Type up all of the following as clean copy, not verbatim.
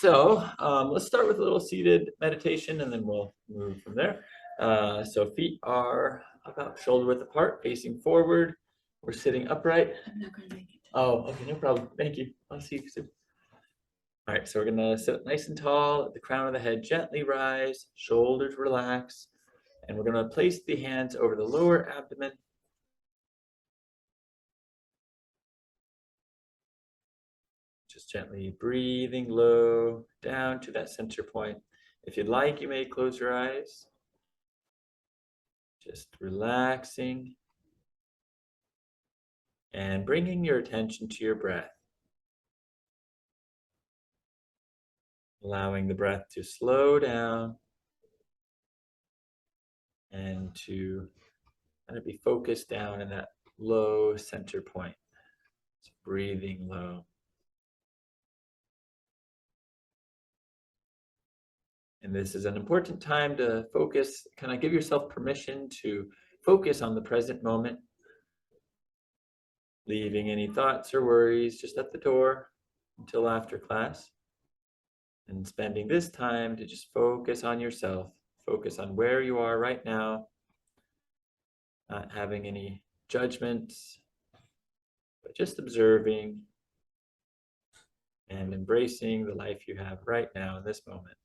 Let's start with a little seated meditation and then we'll move from there. So feet are about shoulder width apart, facing forward. We're sitting upright. I'm not going to make it. Oh, okay, no problem. Thank you. I'll see you soon. All right, so we're gonna sit nice and tall, at the crown of the head gently rise, shoulders relax, and we're gonna place the hands over the lower abdomen. Just gently breathing low down to that center point. If you'd like, you may close your eyes. Just relaxing and bringing your attention to your breath. Allowing the breath to slow down and to kind of be focused down in that low center point. Just breathing low. And this is an important time to focus, kind of give yourself permission to focus on the present moment, leaving any thoughts or worries just at the door until after class, and spending this time to just focus on yourself, focus on where you are right now, not having any judgments, but just observing and embracing the life you have right now in this moment.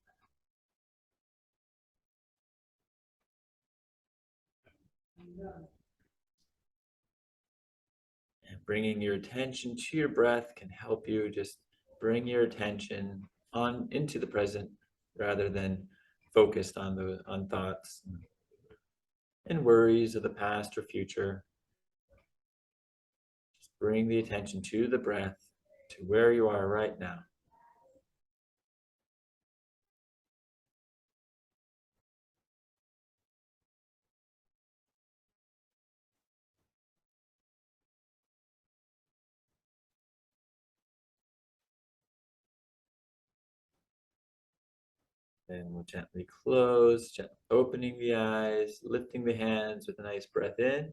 And bringing your attention to your breath can help you just bring your attention on into the present rather than focused on thoughts and worries of the past or future. Just bring the attention to the breath, to where you are right now. Then we'll gently close, opening the eyes, lifting the hands with a nice breath in.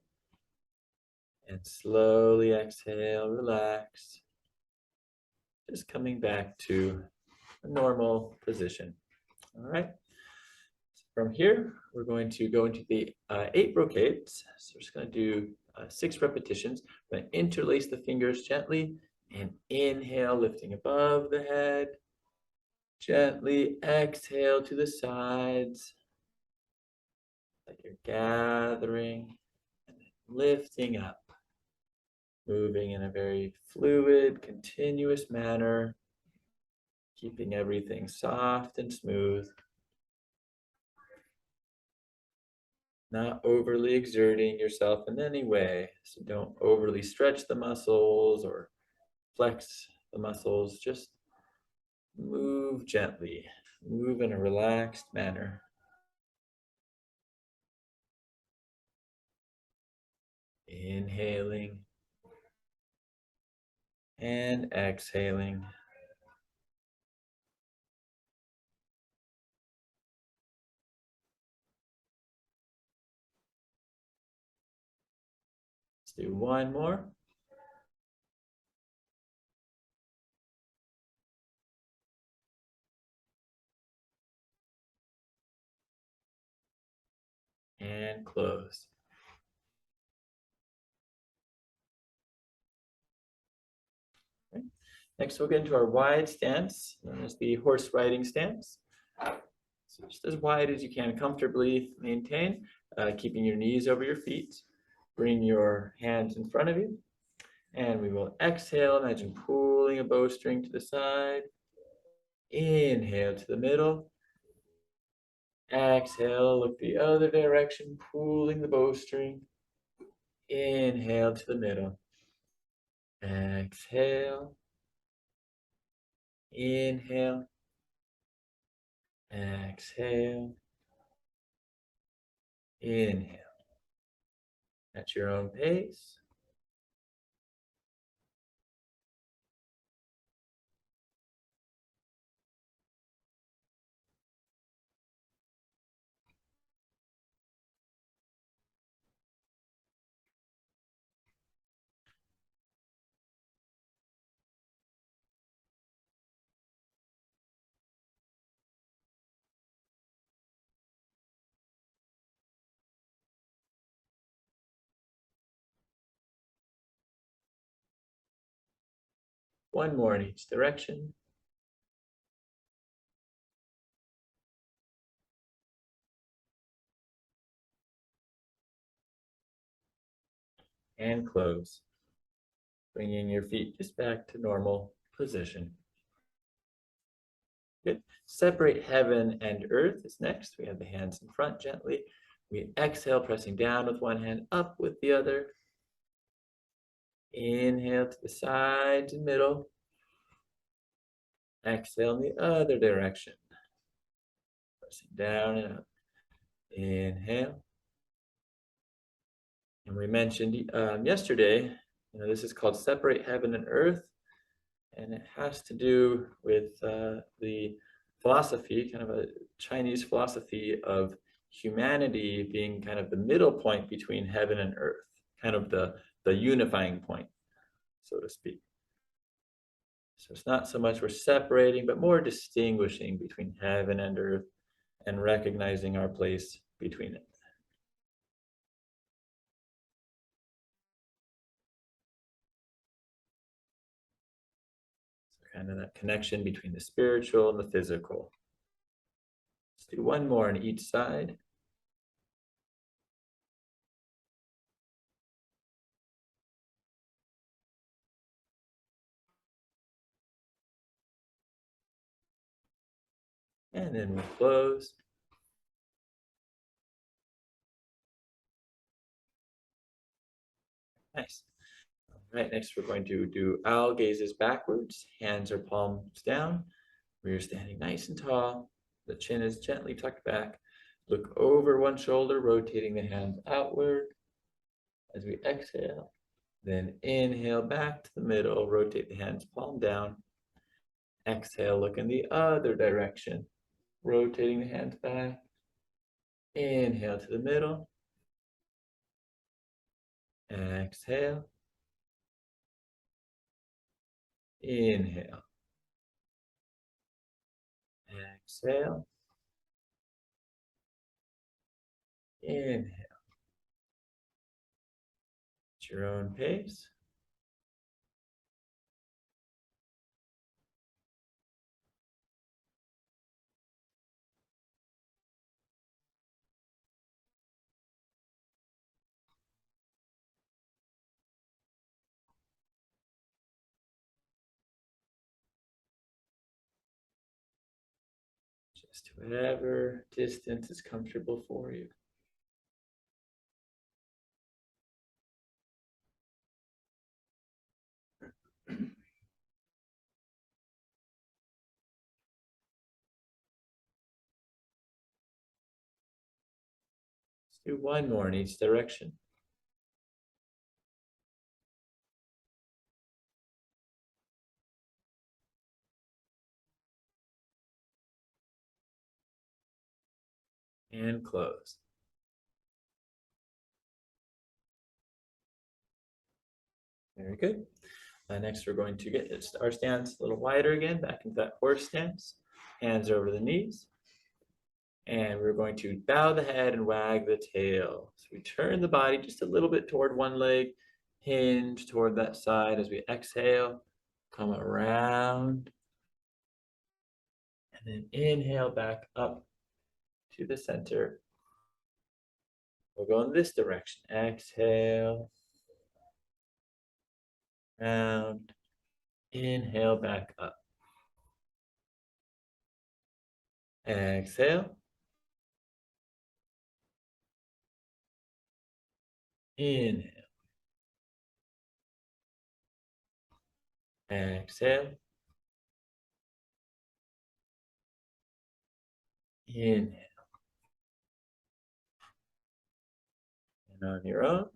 And slowly exhale, relax. Just coming back to a normal position. All right. From here, we're going to go into the 8 brocades. So we're just going to do 6 repetitions. I'm going to interlace the fingers gently and inhale, lifting above the head. Gently exhale to the sides, like you're gathering and lifting up, moving in a very fluid, continuous manner, keeping everything soft and smooth. Not overly exerting yourself in any way. So don't overly stretch the muscles or flex the muscles. Just move gently, move in a relaxed manner. Inhaling and exhaling. Let's do one more. And close. Okay. Next, we'll get into our wide stance, known as the horse riding stance. So just as wide as you can comfortably maintain, keeping your knees over your feet. Bring your hands in front of you, and we will exhale. Imagine pulling a bowstring to the side. Inhale to the middle. Exhale, look the other direction, pulling the bowstring. Inhale to the middle. Exhale. Inhale. Exhale. Inhale. At your own pace. One more in each direction. And close. Bringing your feet just back to normal position. Good. Separate heaven and earth is next. We have the hands in front gently. We exhale, pressing down with one hand, up with the other. Inhale to the sides and middle. Exhale in the other direction. Pressing down and up. Inhale. And we mentioned yesterday, this is called separate heaven and earth. And it has to do with the philosophy, kind of a Chinese philosophy of humanity being kind of the middle point between heaven and earth, kind of the unifying point, so to speak. So it's not so much we're separating, but more distinguishing between heaven and earth and recognizing our place between it. So kind of that connection between the spiritual and the physical. Let's do one more on each side. And then we'll close. Nice. All right, next we're going to do owl gazes backwards. Hands are palms down. We're standing nice and tall. The chin is gently tucked back. Look over one shoulder, rotating the hands outward as we exhale. Then inhale back to the middle, rotate the hands palm down. Exhale, look in the other direction, rotating the hands back. Inhale to the middle. Exhale. Inhale. Exhale. Inhale. At your own pace. Just whatever distance is comfortable for you. Let's do one more in each direction. And close. Very good. Next, we're going to get our stance a little wider again, back into that horse stance. Hands over the knees. And we're going to bow the head and wag the tail. So we turn the body just a little bit toward one leg, hinge toward that side as we exhale, come around. And then inhale back up to the center. We'll go in this direction. Exhale. Round. Inhale back up. Exhale. Inhale. Exhale. Inhale. And on your own.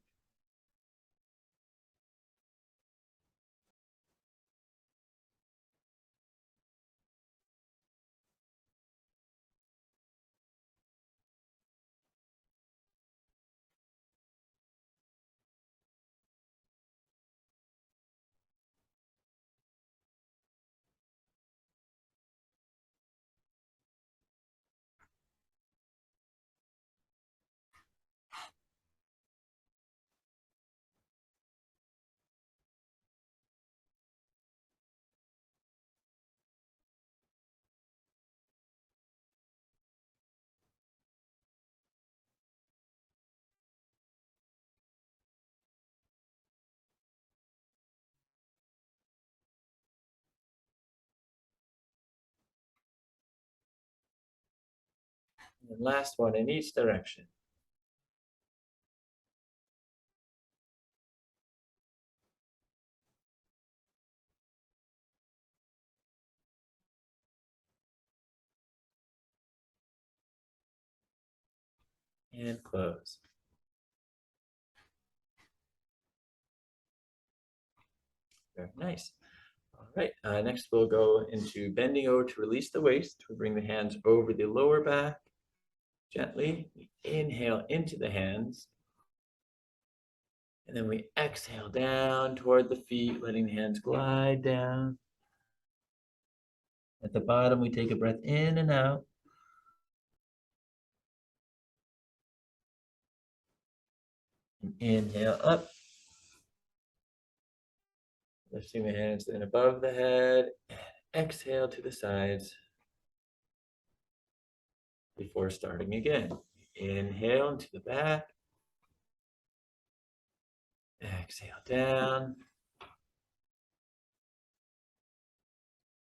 And last one in each direction. And close. Very nice. All right, next we'll go into bending over to release the waist. We bring the hands over the lower back gently. We inhale into the hands. And then we exhale down toward the feet, letting the hands glide down. At the bottom, we take a breath in and out. And inhale up. Lifting the hands then above the head. Exhale to the sides before starting again. Inhale into the back. Exhale down.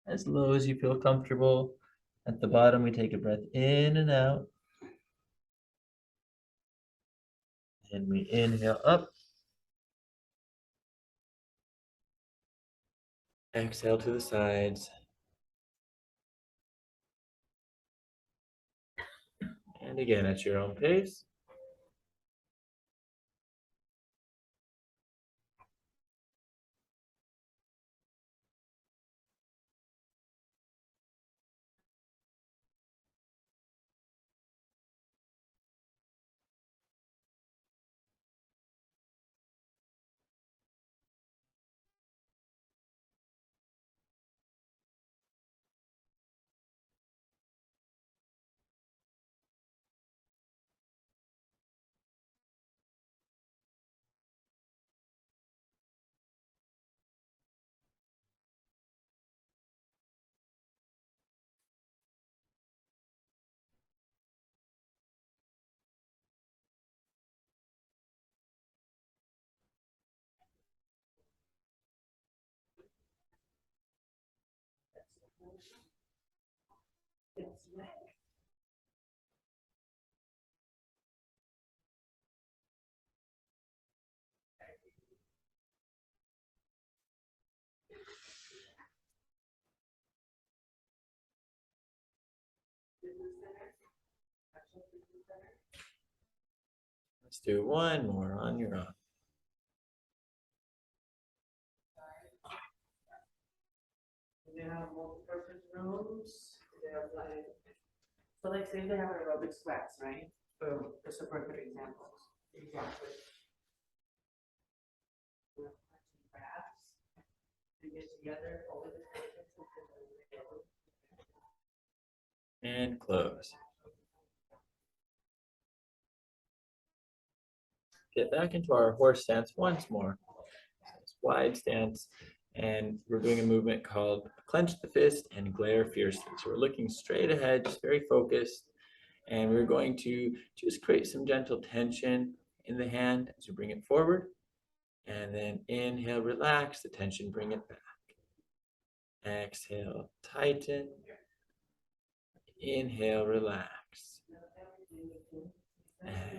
As low as you feel comfortable. At the bottom, we take a breath in and out. And we inhale up. Exhale to the sides. And again, at your own pace. Let's do one more on your own. They have multi-purpose rooms. They have like, so like say they have aerobics class, right? So just a perfect example. Exactly. Crafts. They get together, all of the And close. Get back into our horse stance once more. Wide stance. And we're doing a movement called clench the fist and glare fiercely. So we're looking straight ahead, just very focused. And we're going to just create some gentle tension in the hand as we bring it forward. And then inhale, relax the tension, bring it back. Exhale, tighten. Inhale, relax.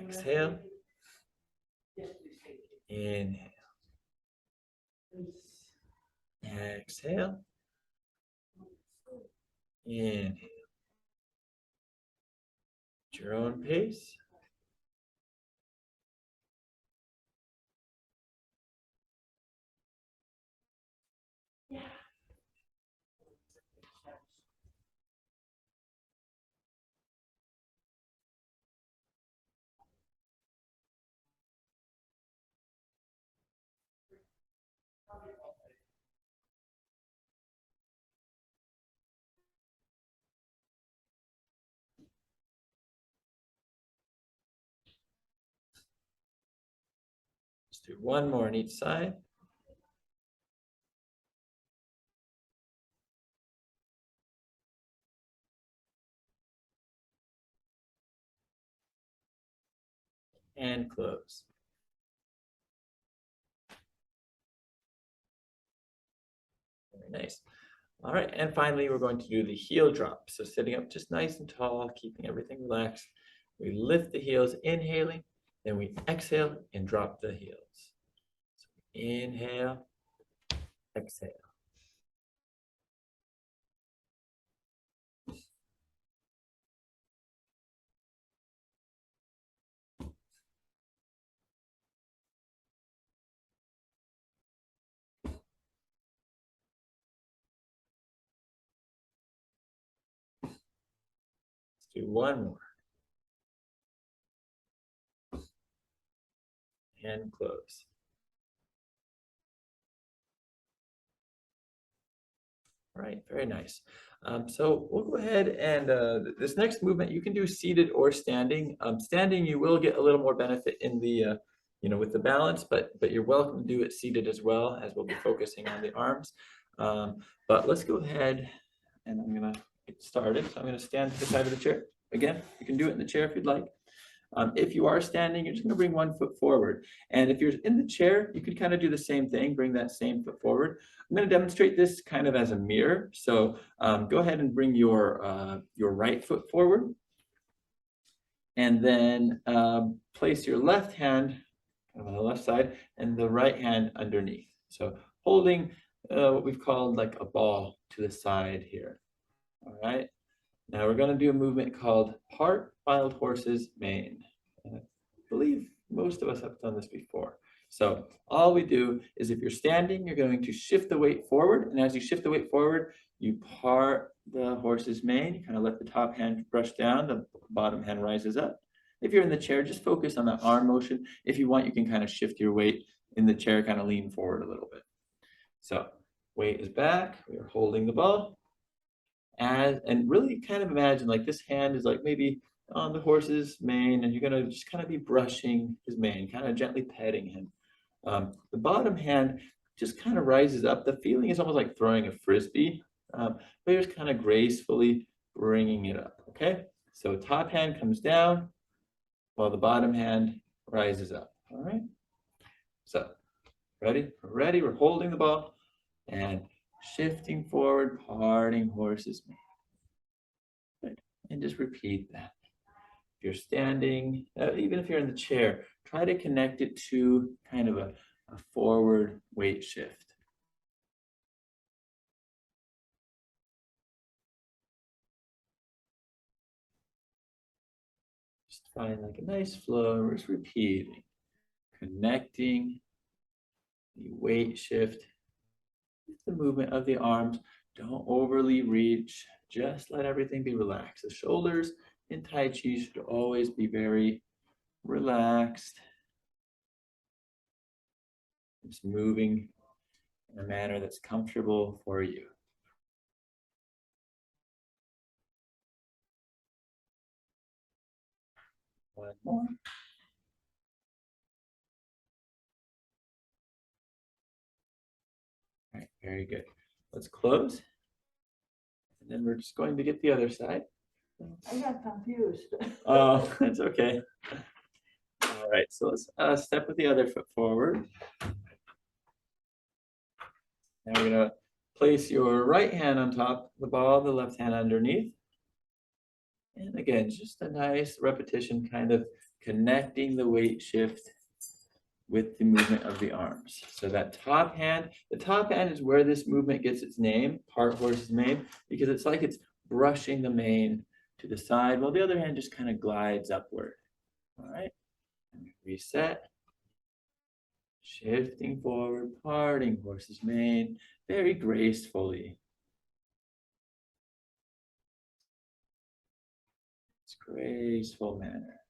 Exhale. Inhale. Exhale. Inhale. At your own pace. Let's do one more on each side. And close. Very nice. All right, and finally, we're going to do the heel drop. So sitting up just nice and tall, keeping everything relaxed. We lift the heels, inhaling, then we exhale and drop the heels. So inhale, exhale. Let's do one more. And close. All right, very nice. So we'll go ahead and this next movement you can do seated or standing. Standing, you will get a little more benefit in the with the balance, but you're welcome to do it seated as well, as we'll be focusing on the arms. But let's go ahead and I'm gonna get started. So I'm gonna stand to the side of the chair. Again, you can do it in the chair if you'd like. If you are standing, you're just gonna bring one foot forward. And if you're in the chair, you could kind of do the same thing, bring that same foot forward. I'm gonna demonstrate this kind of as a mirror. So go ahead and bring your right foot forward. And then place your left hand on the left side and the right hand underneath. So holding what we've called like a ball to the side here. All right. Now we're going to do a movement called part wild horse's mane. I believe most of us have done this before. So all we do is if you're standing, you're going to shift the weight forward. And as you shift the weight forward, you part the horse's mane. You kind of let the top hand brush down, the bottom hand rises up. If you're in the chair, just focus on the arm motion. If you want, you can kind of shift your weight in the chair, kind of lean forward a little bit. So weight is back. We are holding the ball. And really kind of imagine like this hand is like maybe on the horse's mane, and you're going to just kind of be brushing his mane, kind of gently petting him. The bottom hand just kind of rises up. The feeling is almost like throwing a frisbee, but you're just kind of gracefully bringing it up. Okay, so top hand comes down while the bottom hand rises up. All right, so ready? We're holding the ball and shifting forward, parting horse's mane. Good. And just repeat that. If you're standing, even if you're in the chair, try to connect it to kind of a forward weight shift. Just find like a nice flow, just repeating, connecting the weight shift with the movement of the arms. Don't overly reach, just let everything be relaxed. The shoulders in Tai Chi should always be very relaxed. Just moving in a manner that's comfortable for you. One more. All right, very good. Let's close. And then we're just going to get the other side. I got confused. Oh, that's okay. All right, so let's step with the other foot forward. Now we're gonna place your right hand on top of the ball, the left hand underneath. And again, just a nice repetition, kind of connecting the weight shift with the movement of the arms. So that top hand, the top hand is where this movement gets its name, part horse's mane, because it's like it's brushing the mane to the side, while the other hand just kind of glides upward. All right, and reset. Shifting forward, parting horse's mane, very gracefully. It's graceful manner.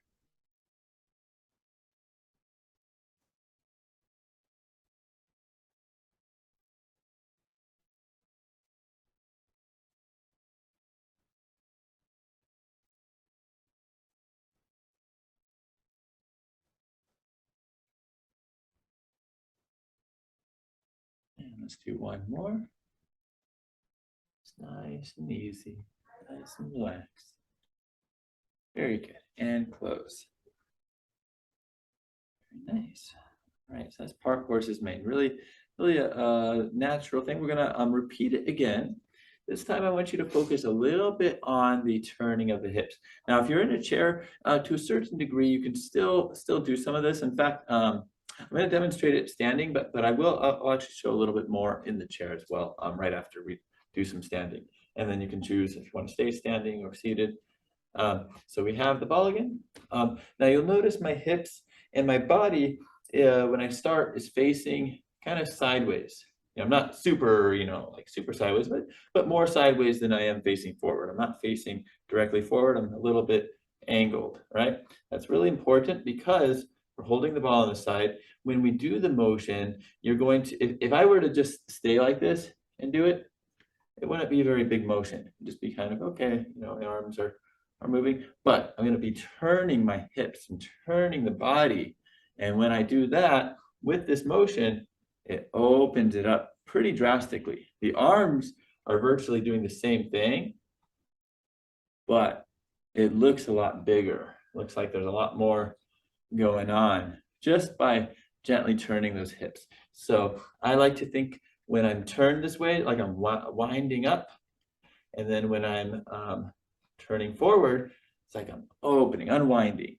And let's do one more. It's nice and easy, nice and relaxed. Very good. And close. Very nice. All right, so that's part horse's mane. Really a natural thing. We're gonna repeat it again. This time I want you to focus a little bit on the turning of the hips. Now, if you're in a chair, to a certain degree, you can still do some of this. In fact, I'm going to demonstrate it standing, but I'll actually show a little bit more in the chair as well, right after we do some standing. And then you can choose if you want to stay standing or seated. So we have the ball again. Now you'll notice my hips and my body, when I start, is facing kind of sideways. I'm not super, like super sideways, but more sideways than I am facing forward. I'm not facing directly forward. I'm a little bit angled, right? That's really important because we're holding the ball on the side. When we do the motion, you're going to, if I were to just stay like this and do it, it wouldn't be a very big motion. It'd just be kind of, okay, my arms are moving, but I'm going to be turning my hips and turning the body. And when I do that with this motion, it opens it up pretty drastically. The arms are virtually doing the same thing, but it looks a lot bigger. Looks like there's a lot more going on just by gently turning those hips. So I like to think when I'm turned this way, like I'm winding up, and then when I'm turning forward, it's like I'm opening, unwinding,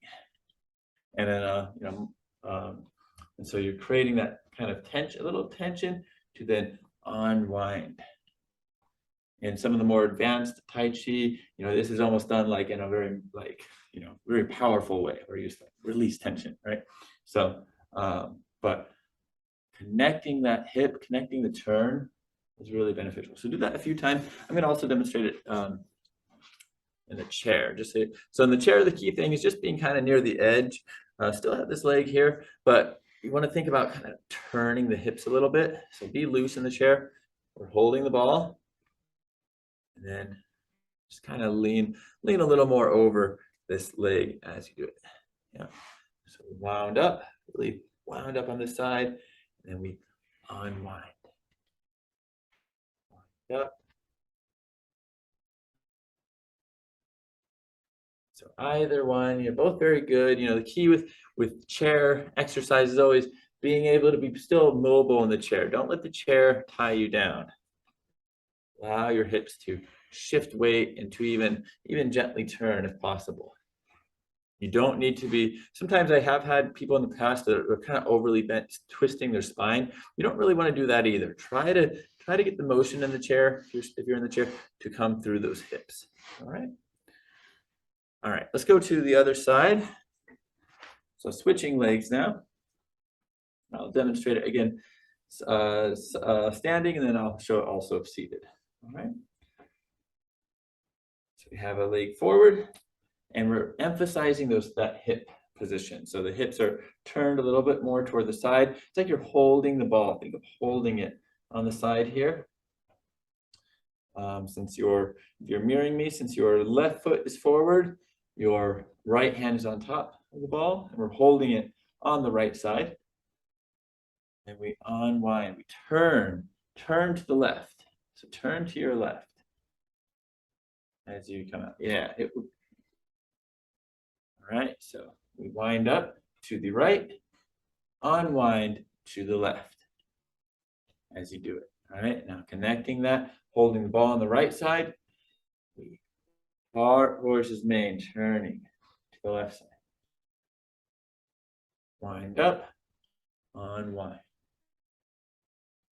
and then and so you're creating that kind of tension, a little tension, to then unwind. In some of the more advanced Tai Chi, this is almost done like in a very very powerful way, where you just release tension, right? So, but connecting that hip, connecting the turn is really beneficial. So do that a few times. I'm going to also demonstrate it in the chair. So in the chair, the key thing is just being kind of near the edge. Still have this leg here, but you want to think about kind of turning the hips a little bit. So be loose in the chair. We're holding the ball, and then just kind of lean a little more over this leg as you do it. Yeah. So we wound up, really wound up on this side, and then we unwind. Wind up. So either one, both very good. The key with chair exercise is always being able to be still mobile in the chair. Don't let the chair tie you down. Allow your hips to shift weight and to even gently turn if possible. You don't need to be, sometimes I have had people in the past that are kind of overly bent, twisting their spine. You don't really want to do that either. Try to get the motion in the chair, if you're in the chair, to come through those hips. All right, let's go to the other side. So switching legs now. I'll demonstrate it again standing, and then I'll show it also seated. All right. So we have a leg forward, and we're emphasizing that hip position. So the hips are turned a little bit more toward the side. It's like you're holding the ball. Think of holding it on the side here. If you're mirroring me, since your left foot is forward, your right hand is on top of the ball, and we're holding it on the right side. And we unwind, we turn to the left. So turn to your left as you come out. Yeah. All right, so we wind up to the right, unwind to the left as you do it. All right, now connecting that, holding the ball on the right side, we part horse's mane, turning to the left side. Wind up, unwind.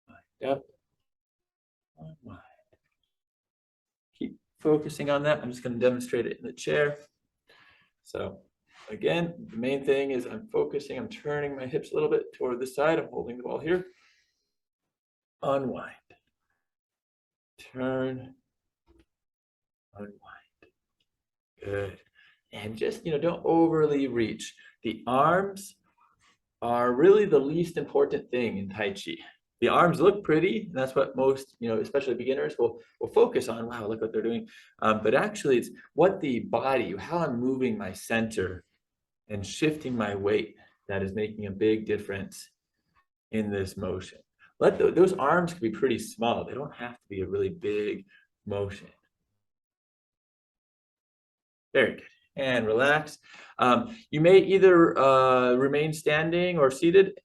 Wind up, unwind. Keep focusing on that. I'm just going to demonstrate it in the chair. So again, the main thing is I'm turning my hips a little bit toward the side. I'm holding the ball here. Unwind. Turn. Unwind. Good. And just, don't overly reach. The arms are really the least important thing in Tai Chi. The arms look pretty, and that's what most, especially beginners will focus on. Wow, look what they're doing. But actually, it's what the body, how I'm moving my center and shifting my weight that is making a big difference in this motion. Those arms can be pretty small. They don't have to be a really big motion. Very good. and relax. You may either remain standing or seated,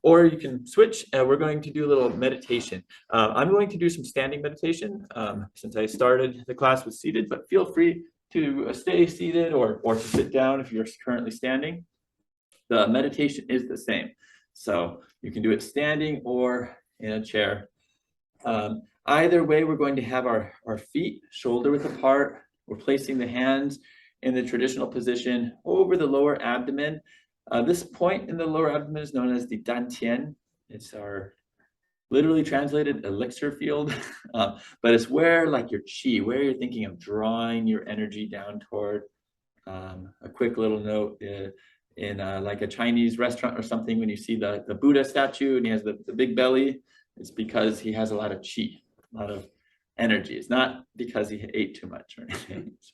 or you can switch. We're going to do a little meditation. I'm going to do some standing meditation since I started the class with seated, but feel free to stay seated or to sit down if you're currently standing. The meditation is the same. So you can do it standing or in a chair. Either way, we're going to have our feet shoulder width apart. We're placing the hands in the traditional position over the lower abdomen. This point in the lower abdomen is known as the dantian. It's our literally translated elixir field, but it's where like your chi, where you're thinking of drawing your energy down toward. A quick little note, in like a Chinese restaurant or something, when you see the Buddha statue and he has the big belly, it's because he has a lot of chi, a lot of energy. It's not because he ate too much or anything. It's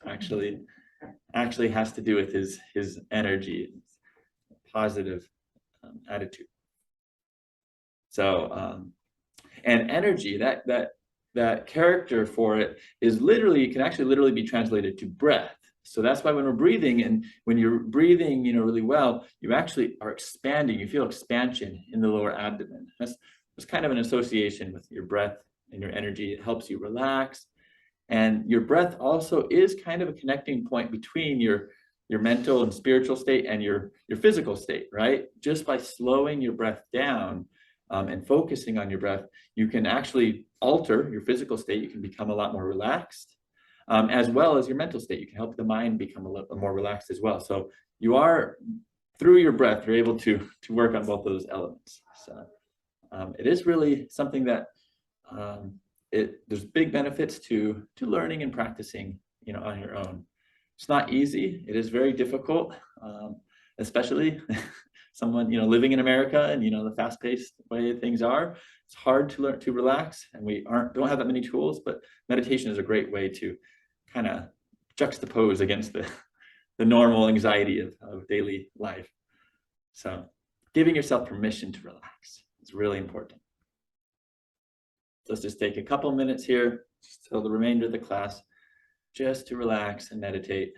actually has to do with his energy, positive attitude. So and energy, that character for it is literally, can actually literally be translated to breath. So that's why when we're breathing, and when you're breathing, really well, you actually are expanding. You feel expansion in the lower abdomen. That's kind of an association with your breath and your energy. It helps you relax. And your breath also is kind of a connecting point between your mental and spiritual state and your physical state, right? Just by slowing your breath down and focusing on your breath, you can actually alter your physical state. You can become a lot more relaxed, as well as your mental state. You can help the mind become a little more relaxed as well. So you are, through your breath, you're able to work on both of those elements. So it is really something that there's big benefits to learning and practicing, on your own. It's not easy. It is very difficult, especially someone, living in America and, the fast-paced way things are. It's hard to learn to relax, and we don't have that many tools, but meditation is a great way to kind of juxtapose against the normal anxiety of daily life. So giving yourself permission to relax is really important. Let's just take a couple minutes here, just till the remainder of the class, just to relax and meditate.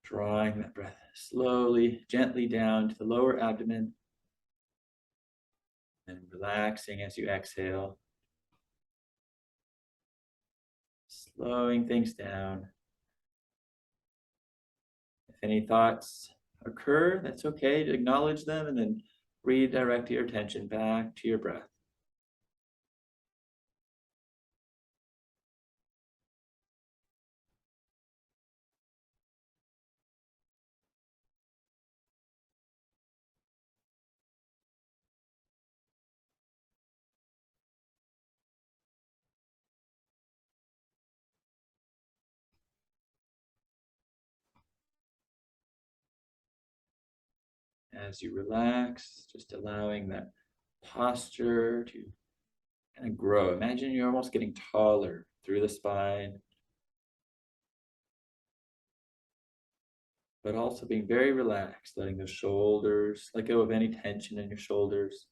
Drawing that breath slowly, gently down to the lower abdomen, and relaxing as you exhale. Slowing things down. If any thoughts occur, that's okay to acknowledge them and then redirect your attention back to your breath. As you relax, just allowing that posture to kind of grow. Imagine you're almost getting taller through the spine, but also being very relaxed, letting the shoulders let go of any tension in your shoulders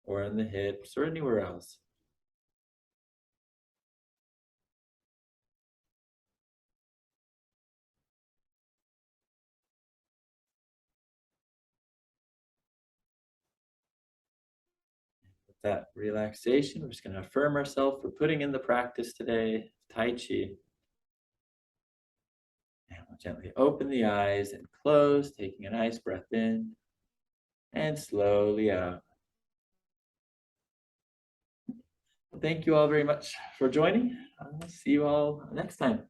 or in the hips or anywhere else. That relaxation, we're just going to affirm ourselves for putting in the practice today, Tai Chi. And we'll gently open the eyes and close, taking a nice breath in and slowly out. Well, thank you all very much for joining. I'll see you all next time.